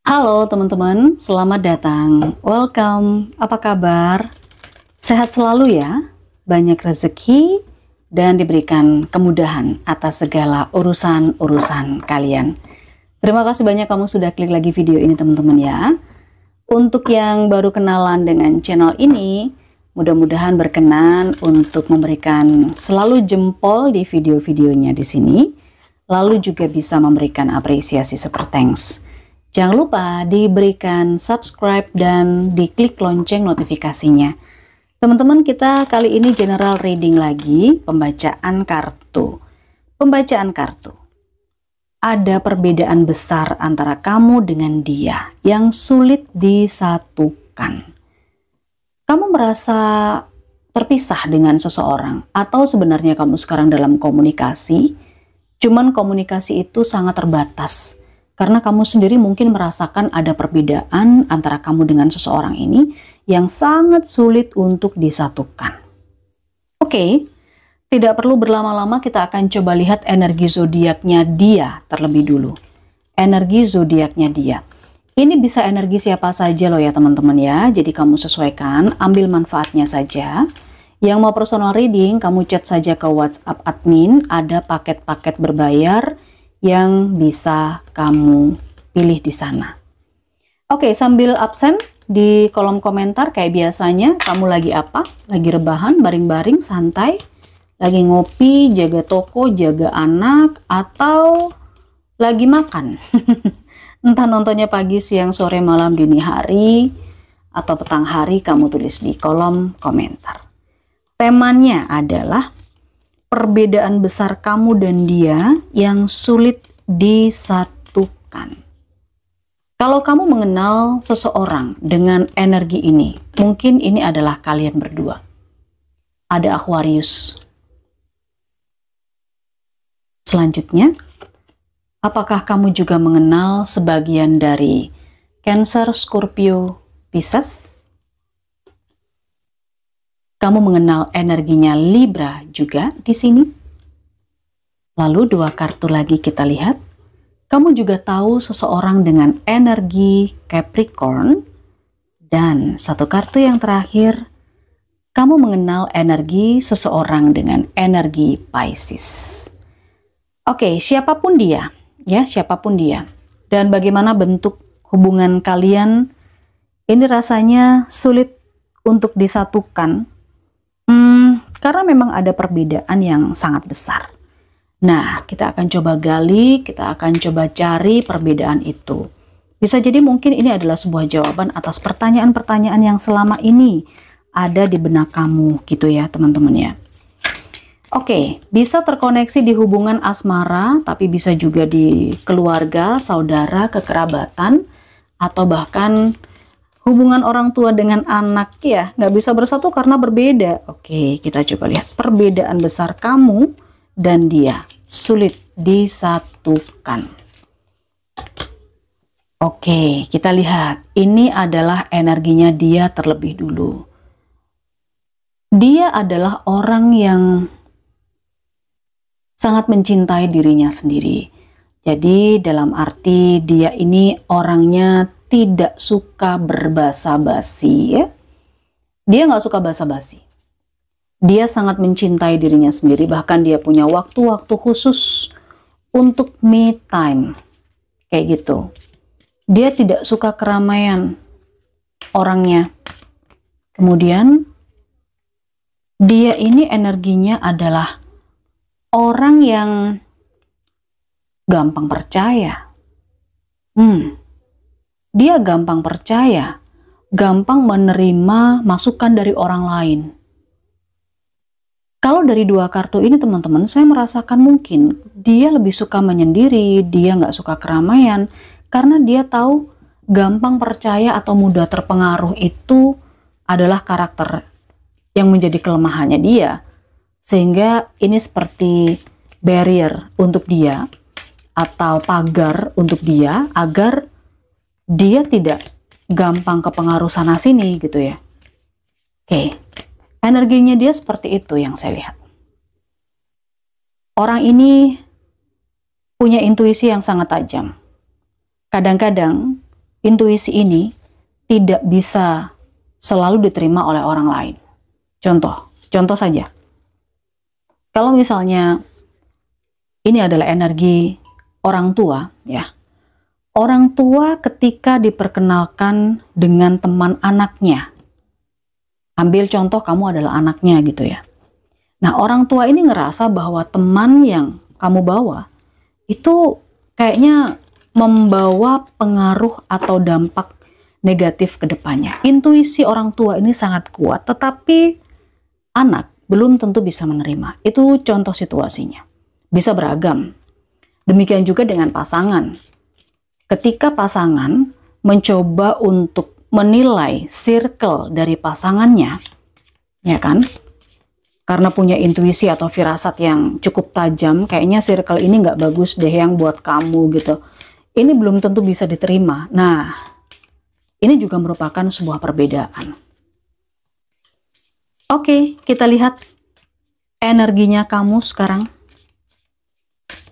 Halo teman-teman, selamat datang. Welcome. Apa kabar? Sehat selalu ya. Banyak rezeki dan diberikan kemudahan atas segala urusan-urusan kalian. Terima kasih banyak kamu sudah klik lagi video ini teman-teman ya. Untuk yang baru kenalan dengan channel ini, mudah-mudahan berkenan untuk memberikan selalu jempol di video-videonya di sini. Lalu juga bisa memberikan apresiasi super thanks. Jangan lupa diberikan subscribe dan diklik lonceng notifikasinya. Teman-teman, kita kali ini general reading lagi, pembacaan kartu. Pembacaan kartu. Ada perbedaan besar antara kamu dengan dia yang sulit disatukan. Kamu merasa terpisah dengan seseorang atau sebenarnya kamu sekarang dalam komunikasi, cuman komunikasi itu sangat terbatas. Karena kamu sendiri mungkin merasakan ada perbedaan antara kamu dengan seseorang ini yang sangat sulit untuk disatukan. Oke, tidak perlu berlama-lama, kita akan coba lihat energi zodiaknya dia terlebih dulu. Energi zodiaknya dia. Ini bisa energi siapa saja loh ya teman-teman ya. Jadi kamu sesuaikan, ambil manfaatnya saja. Yang mau personal reading, kamu chat saja ke WhatsApp admin, ada paket-paket berbayar yang bisa kamu pilih di sana. Oke, sambil absen di kolom komentar kayak biasanya, kamu lagi apa? Lagi rebahan, baring-baring, santai, lagi ngopi, jaga toko, jaga anak, atau lagi makan? Entah nontonnya pagi, siang, sore, malam, dini hari, atau petang hari, kamu tulis di kolom komentar. Temanya adalah perbedaan besar kamu dan dia yang sulit disatukan. Kalau kamu mengenal seseorang dengan energi ini, mungkin ini adalah kalian berdua. Ada Aquarius. Selanjutnya, apakah kamu juga mengenal sebagian dari Cancer, Scorpio, Pisces? Kamu mengenal energinya Libra juga di sini. Lalu dua kartu lagi kita lihat. Kamu juga tahu seseorang dengan energi Capricorn. Dan satu kartu yang terakhir, kamu mengenal energi seseorang dengan energi Pisces. Oke, siapapun dia, ya siapapun dia. Dan bagaimana bentuk hubungan kalian, ini rasanya sulit untuk disatukan. Karena memang ada perbedaan yang sangat besar. Nah, kita akan coba gali, kita akan coba cari perbedaan itu. Bisa jadi mungkin ini adalah sebuah jawaban atas pertanyaan-pertanyaan yang selama ini ada di benak kamu gitu ya teman-teman ya. Oke, bisa terkoneksi di hubungan asmara, tapi bisa juga di keluarga, saudara, kekerabatan, atau bahkan hubungan orang tua dengan anak ya, nggak bisa bersatu karena berbeda. Oke, kita coba lihat perbedaan besar kamu dan dia sulit disatukan. Oke, kita lihat. Ini adalah energinya dia terlebih dulu. Dia adalah orang yang sangat mencintai dirinya sendiri. Jadi dalam arti dia ini orangnya tidak suka berbasa-basi ya. Dia nggak suka basa-basi. Dia sangat mencintai dirinya sendiri, bahkan dia punya waktu-waktu khusus untuk me time. Kayak gitu. Dia tidak suka keramaian orangnya. Kemudian dia ini energinya adalah orang yang gampang percaya. Dia gampang percaya, gampang menerima masukan dari orang lain. Kalau dari dua kartu ini teman-teman, saya merasakan mungkin dia lebih suka menyendiri, dia nggak suka keramaian, karena dia tahu gampang percaya atau mudah terpengaruh itu adalah karakter yang menjadi kelemahannya dia. Sehingga ini seperti barrier untuk dia, atau pagar untuk dia, agar dia tidak gampang kepengaruh sana sini gitu ya. Oke, energinya dia seperti itu yang saya lihat. Orang ini punya intuisi yang sangat tajam. Kadang-kadang intuisi ini tidak bisa selalu diterima oleh orang lain. Contoh saja. Kalau misalnya ini adalah energi orang tua, ya. Orang tua ketika diperkenalkan dengan teman anaknya. Ambil contoh kamu adalah anaknya gitu ya. Nah, orang tua ini ngerasa bahwa teman yang kamu bawa itu kayaknya membawa pengaruh atau dampak negatif ke depannya. Intuisi orang tua ini sangat kuat, tetapi anak belum tentu bisa menerima. Itu contoh situasinya. Bisa beragam. Demikian juga dengan pasangan. Ketika pasangan mencoba untuk menilai circle dari pasangannya, ya kan? Karena punya intuisi atau firasat yang cukup tajam, kayaknya circle ini nggak bagus deh yang buat kamu gitu. Ini belum tentu bisa diterima. Nah, ini juga merupakan sebuah perbedaan. Oke, kita lihat energinya kamu sekarang.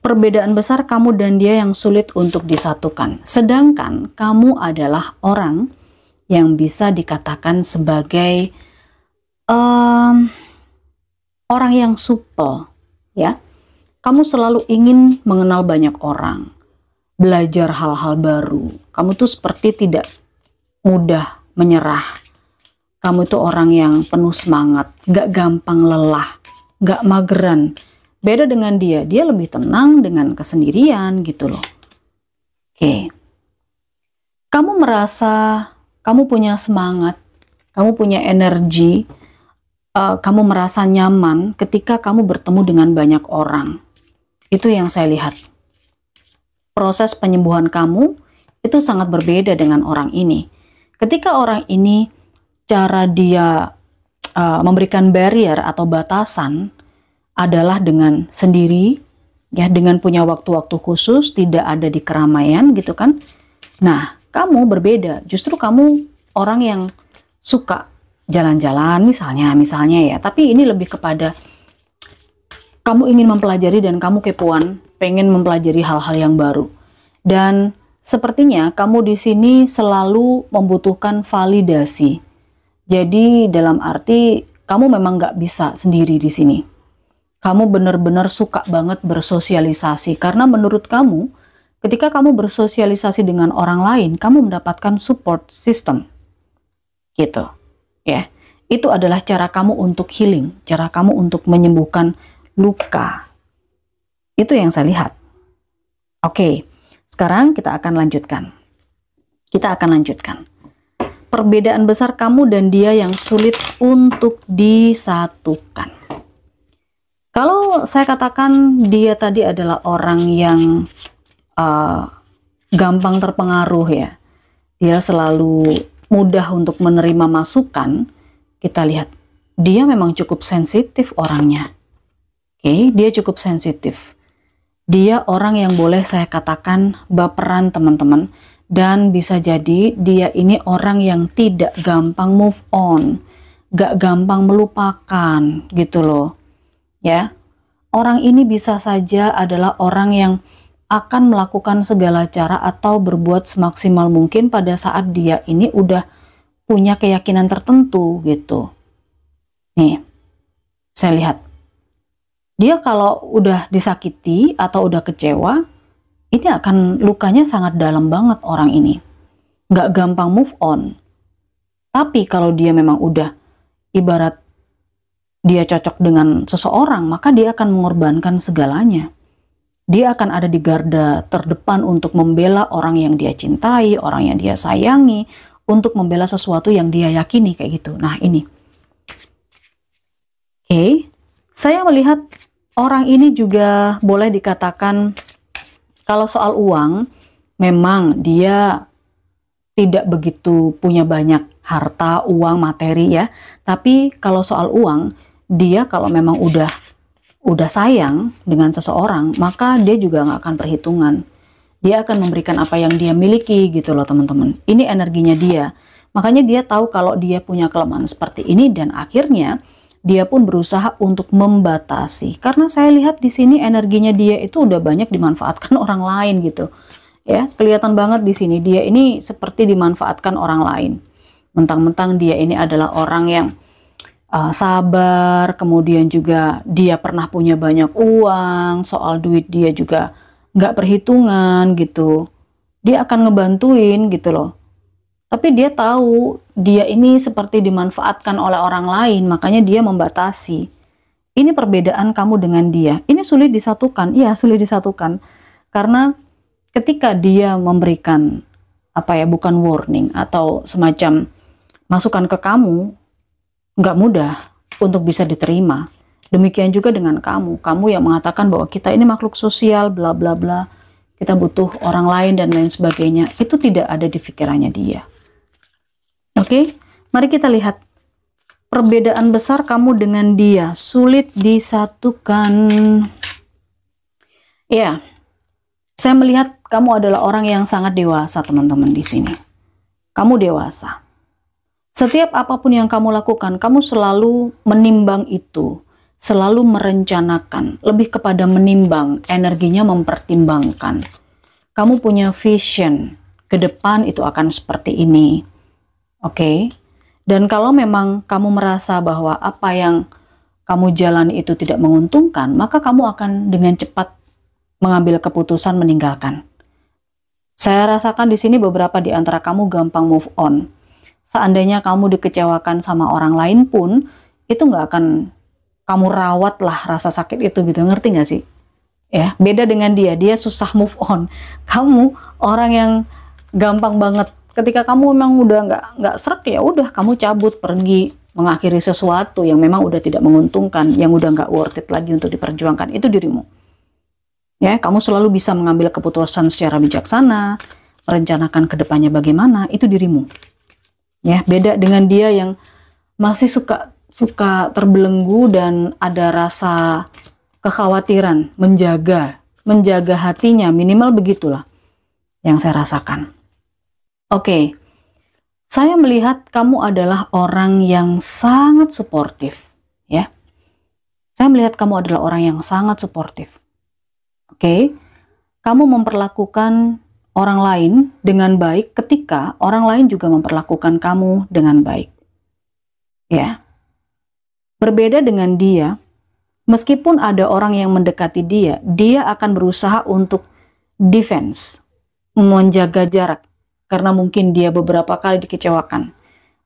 Perbedaan besar kamu dan dia yang sulit untuk disatukan. Sedangkan kamu adalah orang yang bisa dikatakan sebagai orang yang supel, ya. Kamu selalu ingin mengenal banyak orang, belajar hal-hal baru. Kamu tuh seperti tidak mudah menyerah. Kamu itu orang yang penuh semangat, gak gampang lelah, gak mageran. Beda dengan dia lebih tenang dengan kesendirian gitu loh. Oke. Kamu merasa kamu punya semangat, kamu punya energi, kamu merasa nyaman ketika kamu bertemu dengan banyak orang. Itu yang saya lihat. Proses penyembuhan kamu itu sangat berbeda dengan orang ini. Ketika orang ini cara dia memberikan barrier atau batasan adalah dengan sendiri, ya, dengan punya waktu-waktu khusus, tidak ada di keramaian gitu kan. Nah, kamu berbeda. Justru kamu orang yang suka jalan-jalan misalnya ya. Tapi ini lebih kepada kamu ingin mempelajari dan kamu kepoan, pengen mempelajari hal-hal yang baru. Dan sepertinya kamu di sini selalu membutuhkan validasi. Jadi dalam arti kamu memang nggak bisa sendiri di sini. Kamu benar-benar suka banget bersosialisasi karena menurut kamu ketika kamu bersosialisasi dengan orang lain, kamu mendapatkan support system. Gitu. Ya. Itu adalah cara kamu untuk healing, cara kamu untuk menyembuhkan luka. Itu yang saya lihat. Oke. Sekarang kita akan lanjutkan. Perbedaan besar kamu dan dia yang sulit untuk disatukan. Kalau saya katakan dia tadi adalah orang yang gampang terpengaruh ya. Dia selalu mudah untuk menerima masukan. Kita lihat, dia memang cukup sensitif orangnya. Oke, dia cukup sensitif. Dia orang yang boleh saya katakan baperan teman-teman. Dan bisa jadi dia ini orang yang tidak gampang move on. Gak gampang melupakan gitu loh. Ya, orang ini bisa saja adalah orang yang akan melakukan segala cara atau berbuat semaksimal mungkin pada saat dia ini udah punya keyakinan tertentu gitu. Nih, saya lihat. Dia kalau udah disakiti atau udah kecewa, ini akan lukanya sangat dalam banget orang ini. Nggak gampang move on. Tapi kalau dia memang udah ibarat dia cocok dengan seseorang, maka dia akan mengorbankan segalanya. Dia akan ada di garda terdepan untuk membela orang yang dia cintai, orang yang dia sayangi, untuk membela sesuatu yang dia yakini kayak gitu. Nah ini. Oke, saya melihat orang ini juga boleh dikatakan kalau soal uang, memang dia tidak begitu punya banyak harta, uang, materi ya. Tapi kalau soal uang, dia kalau memang udah sayang dengan seseorang, maka dia juga nggak akan perhitungan. Dia akan memberikan apa yang dia miliki gitu loh teman-teman. Ini energinya dia. Makanya dia tahu kalau dia punya kelemahan seperti ini dan akhirnya dia pun berusaha untuk membatasi. Karena saya lihat di sini energinya dia itu udah banyak dimanfaatkan orang lain gitu. Ya, kelihatan banget di sini dia ini seperti dimanfaatkan orang lain. Mentang-mentang dia ini adalah orang yang sabar, kemudian juga dia pernah punya banyak uang, soal duit dia juga nggak perhitungan gitu. Dia akan ngebantuin gitu loh. Tapi dia tahu dia ini seperti dimanfaatkan oleh orang lain, makanya dia membatasi. Ini perbedaan kamu dengan dia. Ini sulit disatukan, iya sulit disatukan. Karena ketika dia memberikan bukan warning atau semacam masukan ke kamu, nggak mudah untuk bisa diterima. Demikian juga dengan kamu yang mengatakan bahwa kita ini makhluk sosial, bla bla bla, kita butuh orang lain dan lain sebagainya. Itu tidak ada di pikirannya dia. Oke, mari kita lihat perbedaan besar kamu dengan dia, sulit disatukan. Ya, saya melihat kamu adalah orang yang sangat dewasa, teman-teman di sini. Kamu dewasa. Setiap apapun yang kamu lakukan, kamu selalu menimbang itu, selalu merencanakan, lebih kepada menimbang, energinya mempertimbangkan. Kamu punya vision, ke depan itu akan seperti ini. Oke? Dan kalau memang kamu merasa bahwa apa yang kamu jalani itu tidak menguntungkan, maka kamu akan dengan cepat mengambil keputusan meninggalkan. Saya rasakan di sini beberapa di antara kamu gampang move on. Seandainya kamu dikecewakan sama orang lain pun, itu nggak akan kamu rawat lah rasa sakit itu gitu, ngerti nggak sih? Ya, beda dengan dia susah move on. Kamu orang yang gampang banget. Ketika kamu memang udah nggak srek, ya udah kamu cabut pergi mengakhiri sesuatu yang memang udah tidak menguntungkan, yang udah nggak worth it lagi untuk diperjuangkan. Itu dirimu. Ya, kamu selalu bisa mengambil keputusan secara bijaksana, merencanakan kedepannya bagaimana, itu dirimu. Ya, beda dengan dia yang masih suka terbelenggu dan ada rasa kekhawatiran, menjaga hatinya, minimal begitulah yang saya rasakan. Oke, saya melihat kamu adalah orang yang sangat suportif, ya. Saya melihat kamu adalah orang yang sangat suportif. Oke, kamu memperlakukan orang lain dengan baik ketika orang lain juga memperlakukan kamu dengan baik. Ya. Berbeda dengan dia, meskipun ada orang yang mendekati dia, dia akan berusaha untuk defense, menjaga jarak, karena mungkin dia beberapa kali dikecewakan.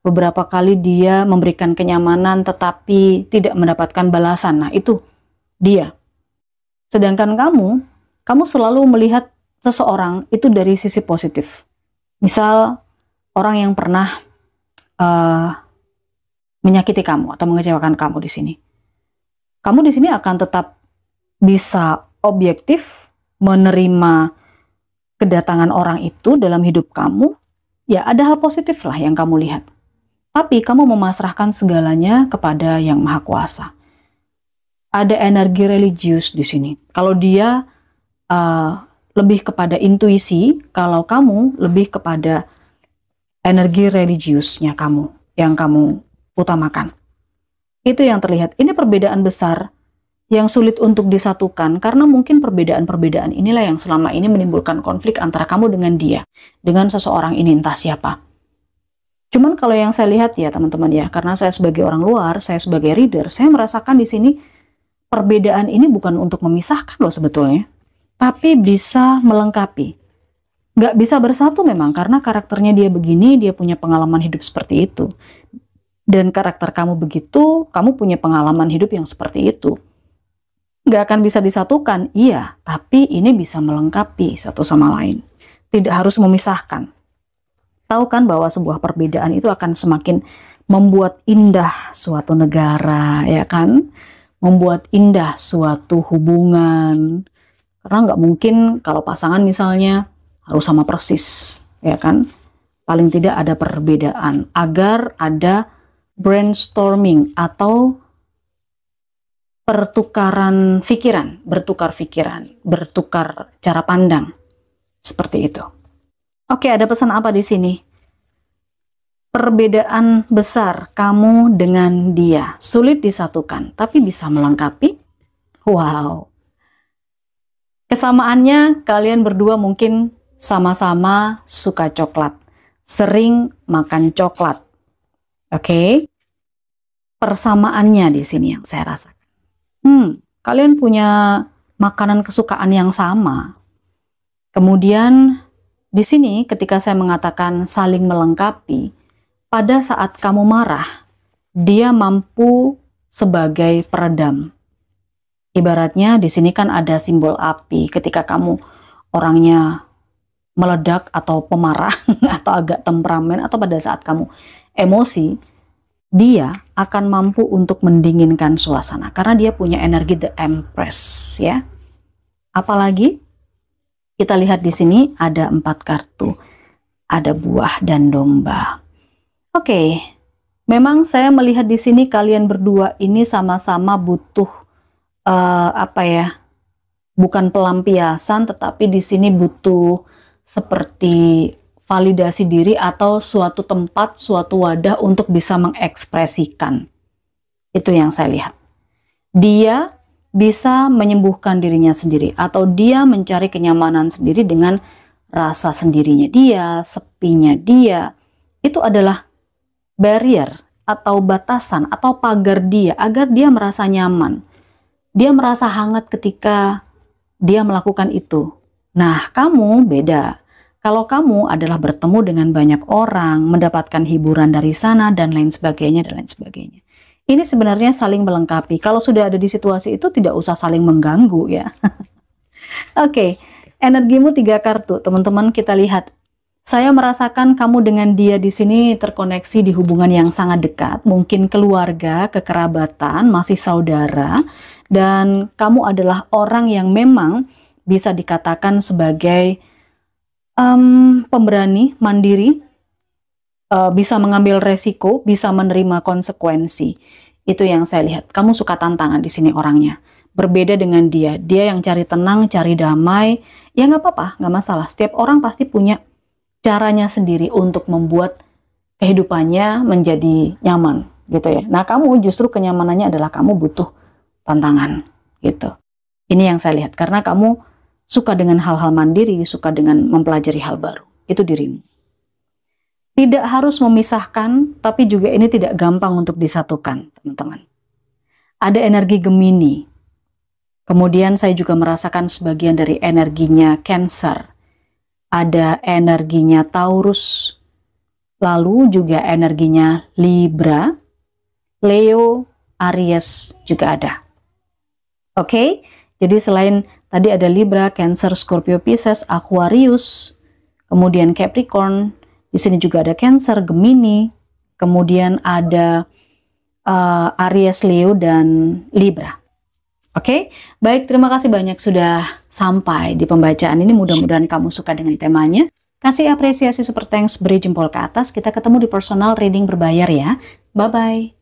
Beberapa kali dia memberikan kenyamanan tetapi tidak mendapatkan balasan. Nah, itu dia. Sedangkan kamu selalu melihat seseorang itu dari sisi positif. Misal orang yang pernah menyakiti kamu atau mengecewakan kamu di sini. Kamu di sini akan tetap bisa objektif menerima kedatangan orang itu dalam hidup kamu. Ya, ada hal positif lah yang kamu lihat. Tapi kamu memasrahkan segalanya kepada Yang Maha Kuasa. Ada energi religius di sini. Kalau dia lebih kepada intuisi, kalau kamu lebih kepada energi religiusnya kamu, yang kamu utamakan. Itu yang terlihat. Ini perbedaan besar yang sulit untuk disatukan, karena mungkin perbedaan-perbedaan inilah yang selama ini menimbulkan konflik antara kamu dengan dia, dengan seseorang ini entah siapa. Cuman kalau yang saya lihat ya teman-teman ya, karena saya sebagai orang luar, saya sebagai reader, saya merasakan di sini perbedaan ini bukan untuk memisahkan loh sebetulnya, tapi bisa melengkapi. Nggak bisa bersatu memang, karena karakternya dia begini, dia punya pengalaman hidup seperti itu. Dan karakter kamu begitu, kamu punya pengalaman hidup yang seperti itu. Nggak akan bisa disatukan, iya, tapi ini bisa melengkapi satu sama lain. Tidak harus memisahkan. Tahu kan bahwa sebuah perbedaan itu akan semakin membuat indah suatu negara, ya kan? Membuat indah suatu hubungan. Karena nggak mungkin kalau pasangan misalnya harus sama persis, ya kan? Paling tidak ada perbedaan agar ada brainstorming atau pertukaran pikiran, bertukar cara pandang. Seperti itu. Oke, ada pesan apa di sini? Perbedaan besar kamu dengan dia, sulit disatukan, tapi bisa melengkapi. Wow. Kesamaannya kalian berdua mungkin sama-sama suka coklat, sering makan coklat. Oke, persamaannya di sini yang saya rasakan. Kalian punya makanan kesukaan yang sama. Kemudian di sini ketika saya mengatakan saling melengkapi, pada saat kamu marah, dia mampu sebagai peredam. Ibaratnya di sini kan ada simbol api. Ketika kamu orangnya meledak atau pemarah atau agak temperamen, atau pada saat kamu emosi, dia akan mampu untuk mendinginkan suasana karena dia punya energi The Empress, ya. Apalagi kita lihat di sini ada 4 kartu, ada buah dan domba. Oke, memang saya melihat di sini kalian berdua ini sama-sama butuh bukan pelampiasan, tetapi di sini butuh seperti validasi diri atau suatu tempat, suatu wadah untuk bisa mengekspresikan. Itu yang saya lihat. Dia bisa menyembuhkan dirinya sendiri atau dia mencari kenyamanan sendiri dengan rasa sendirinya dia, sepinya dia. Itu adalah barrier atau batasan atau pagar dia agar dia merasa nyaman. Dia merasa hangat ketika dia melakukan itu. Nah, kamu beda. Kalau kamu adalah bertemu dengan banyak orang, mendapatkan hiburan dari sana, dan lain sebagainya, dan lain sebagainya. Ini sebenarnya saling melengkapi. Kalau sudah ada di situasi itu, tidak usah saling mengganggu, ya. Oke, energimu 3 kartu. Teman-teman, kita lihat. Saya merasakan kamu dengan dia di sini terkoneksi di hubungan yang sangat dekat, mungkin keluarga, kekerabatan, masih saudara, dan kamu adalah orang yang memang bisa dikatakan sebagai pemberani, mandiri, bisa mengambil resiko, bisa menerima konsekuensi. Itu yang saya lihat. Kamu suka tantangan di sini orangnya. Berbeda dengan dia. Dia yang cari tenang, cari damai. Ya nggak apa-apa, nggak masalah. Setiap orang pasti punya caranya sendiri untuk membuat kehidupannya menjadi nyaman, gitu ya. Nah, kamu justru kenyamanannya adalah kamu butuh tantangan, gitu. Ini yang saya lihat. Karena kamu suka dengan hal-hal mandiri, suka dengan mempelajari hal baru. Itu dirimu. Tidak harus memisahkan, tapi juga ini tidak gampang untuk disatukan, teman-teman. Ada energi Gemini. Kemudian saya juga merasakan sebagian dari energinya Cancer. Ada energinya Taurus. Lalu juga energinya Libra, Leo, Aries juga ada. Oke, jadi selain tadi ada Libra, Cancer, Scorpio, Pisces, Aquarius, kemudian Capricorn, di sini juga ada Cancer, Gemini, kemudian ada Aries, Leo, dan Libra. Oke, baik, terima kasih banyak sudah sampai di pembacaan ini. Mudah-mudahan kamu suka dengan temanya. Kasih apresiasi super thanks, beri jempol ke atas. Kita ketemu di personal reading berbayar ya. Bye-bye.